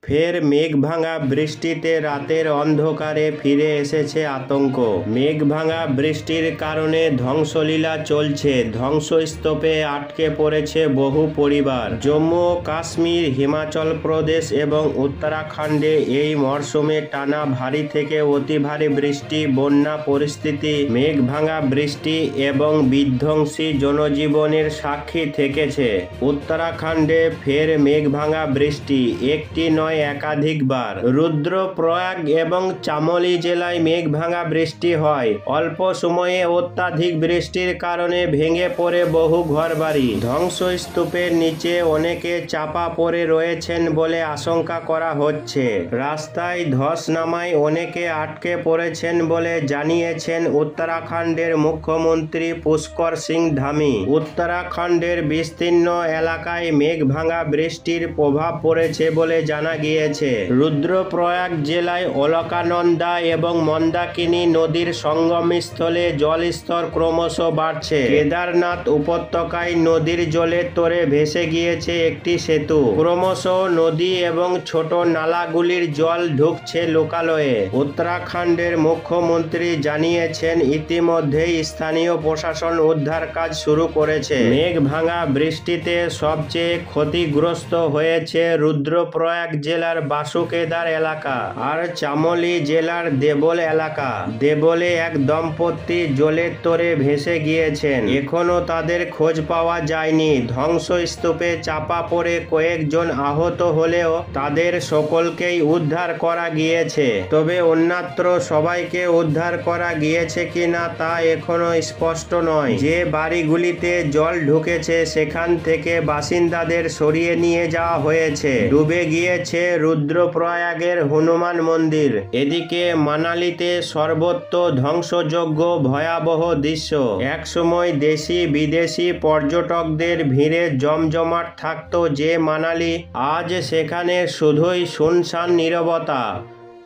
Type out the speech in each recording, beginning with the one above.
ফের মেঘভাঙা বৃষ্টিতে রাতের অন্ধকারে ফিরে এসেছে আতঙ্ক। মেঘভাঙা বৃষ্টির কারণে ধ্বংসলীলা চলছে, ধ্বংসস্তূপে আটকে পড়েছে বহু পরিবার। জম্মু ও কাশ্মীর, হিমাচল প্রদেশ এবং উত্তরাখণ্ডে এই মরশুমে টানা ভারী থেকে অতি ভারী বৃষ্টি, বন্যা পরিস্থিতি, মেঘভাঙা বৃষ্টি এবং বিধ্বংসী জনজীবনের সাক্ষী থেকেছে। উত্তরাখণ্ডে ফের মেঘভাঙা বৃষ্টি, একটি নয় একাধিকবার। রুদ্রপ্রয়াগ এবং চামোলি জেলায় মেঘভাঙা বৃষ্টি হয়। অল্প সময়ে অত্যাধিক বৃষ্টির কারণে ভেঙে পড়ে বহু ঘরবাড়ি। ধ্বংসস্তূপের নিচে অনেকে চাপা পড়ে রয়েছেন বলে আশঙ্কা করা হচ্ছে। রাস্তায় ধস নামায় অনেকে আটকে পড়েছেন বলে জানিয়েছেন উত্তরাখণ্ডের মুখ্যমন্ত্রী পুষ্কর সিং ধামি। উত্তরাখণ্ডের বিস্তীর্ণ এলাকায় মেঘভাঙা বৃষ্টির প্রভাব পড়েছে বলে জানা গিয়েছে। রুদ্রপ্রয়াগ জেলায় অলকানন্দা এবং মন্দাকিনী নদীর সঙ্গমস্থলে জলস্তর ক্রমশ বাড়ছে। কেদারনাথ উপত্যকায় নদীর জলের তোড়ে ভেসে গিয়েছে একটি সেতু। ক্রমশ নদী এবং ছোট নালাগুলির জল ঢুকছে লোকালয়ে। উত্তরাখণ্ডের মুখ্যমন্ত্রী জানিয়েছেন ইতিমধ্যেই স্থানীয় প্রশাসন উদ্ধার কাজ শুরু করেছে। মেঘভাঙা বৃষ্টিতে সবচেয়ে ক্ষতিগ্রস্ত হয়েছে রুদ্রপ্রয়াগ জেলার বাসুকেদার এলাকা আর চামোলি জেলার দেবল এলাকা। দেবলে এক দম্পতি জলের তোড়ে ভেসে গিয়েছেন, এখনো তাদের খোঁজ পাওয়া যায়নি। ধ্বংসস্তূপে চাপা পড়ে কয়েকজন আহত হলেও তাদের সকলকেই উদ্ধার করা গিয়েছে, তবে অন্যত্র সবাইকে উদ্ধার করা গিয়েছে কিনা তা এখনো স্পষ্ট নয়। যে বাড়িগুলিতে জল ঢুকেছে সেখান থেকে বাসিন্দাদের সরিয়ে নিয়ে যাওয়া হয়েছে। ডুবে গিয়েছে রুদ্রপ্রয়াগের হনুমান মন্দির। এদিকে মানালিতে সর্বত্র ধ্বংসযজ্ঞ, ভয়াবহ দৃশ্য। একসময় দেশি বিদেশি পর্যটকদের ভিড়ে জমজমাট থাকতো যে মানালি, আজ সেখানে শুধুই শুনশান নীরবতা।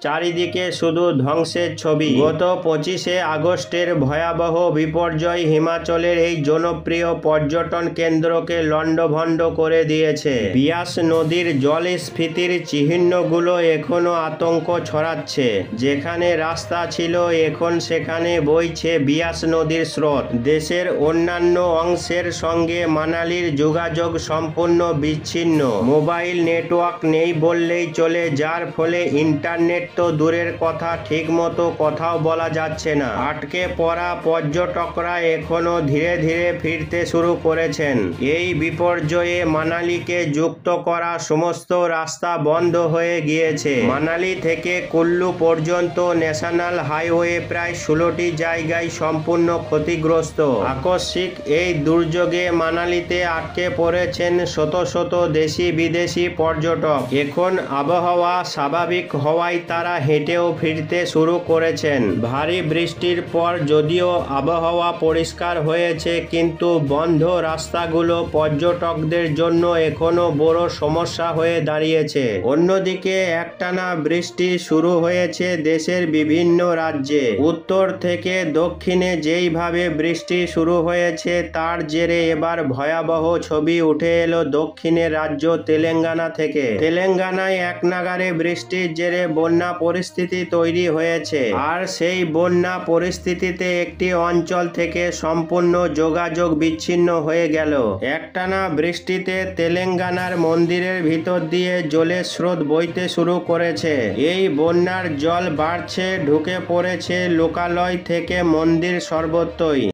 চারিদিকে শুধু ধ্বংসের ছবি। গত 25শে আগস্টের ভয়াবহ বিপর্যয় হিমাচলের এই জনপ্রিয় পর্যটন কেন্দ্রকে লণ্ডভণ্ড করে দিয়েছে। বিয়াস নদীর জলস্ফীতির চিহ্নগুলো এখনো আতঙ্ক ছড়াচ্ছে। যেখানে রাস্তা ছিল এখন সেখানে বইছে বিয়াস নদীর স্রোত। দেশের অন্যান্য অংশের সঙ্গে মানালির যোগাযোগ সম্পূর্ণ বিচ্ছিন্ন। মোবাইল নেটওয়ার্ক নেই বললেই চলে, যার ফলে ইন্টারনেট তো দূরের কথা, ঠিকমতো কথাও বলা যাচ্ছে না। আটকে পড়া পর্যটকরা এখনো ধীরে ধীরে ফিরতে শুরু করেছেন। এই বিপর্যয়ে মানালিকে যুক্ত করা সমস্ত রাস্তা বন্ধ হয়ে গিয়েছে। মানালি থেকে কুল্লু পর্যন্ত ন্যাশনাল হাইওয়ে প্রায় 16টি জায়গায় সম্পূর্ণ ক্ষতিগ্রস্ত। আকস্মিক এই দুর্যোগে মানালিতে আটকে পড়েছেন শত শত দেশি বিদেশি পর্যটক। এখন আবহাওয়া স্বাভাবিক হওয়ায় তারা হেঁটেও ফিরতে শুরু করেছেন। ভারী বৃষ্টির পর যদিও আবহাওয়া পরিষ্কার হয়েছে, কিন্তু বন্ধ রাস্তাগুলো পর্যটকদের জন্য এখনো বড় সমস্যা হয়ে দাঁড়িয়েছে। অন্যদিকে একটানা বৃষ্টি শুরু হয়েছে দেশের বিভিন্ন রাজ্যে। উত্তর থেকে দক্ষিণে যেইভাবে বৃষ্টি শুরু হয়েছে তার জেরে এবার ভয়াবহ ছবি উঠে এলো দক্ষিণের রাজ্য তেলেঙ্গানা থেকে। তেলেঙ্গানায় একনাগাড়ে বৃষ্টির জেরে বন্যা পরিস্থিতি তৈরি হয়েছে, আর সেই বন্যা পরিস্থিতিতে একটি অঞ্চল থেকে সম্পূর্ণ যোগাযোগ বিচ্ছিন্ন হয়ে গেল। একটানা বৃষ্টিতে তেলেঙ্গানার মন্দিরের ভিতর দিয়ে জলের স্রোত বইতে শুরু করেছে। এই বন্যার জল বাড়ছে, ঢুকে পড়েছে লোকালয় থেকে মন্দির সর্বত্রই।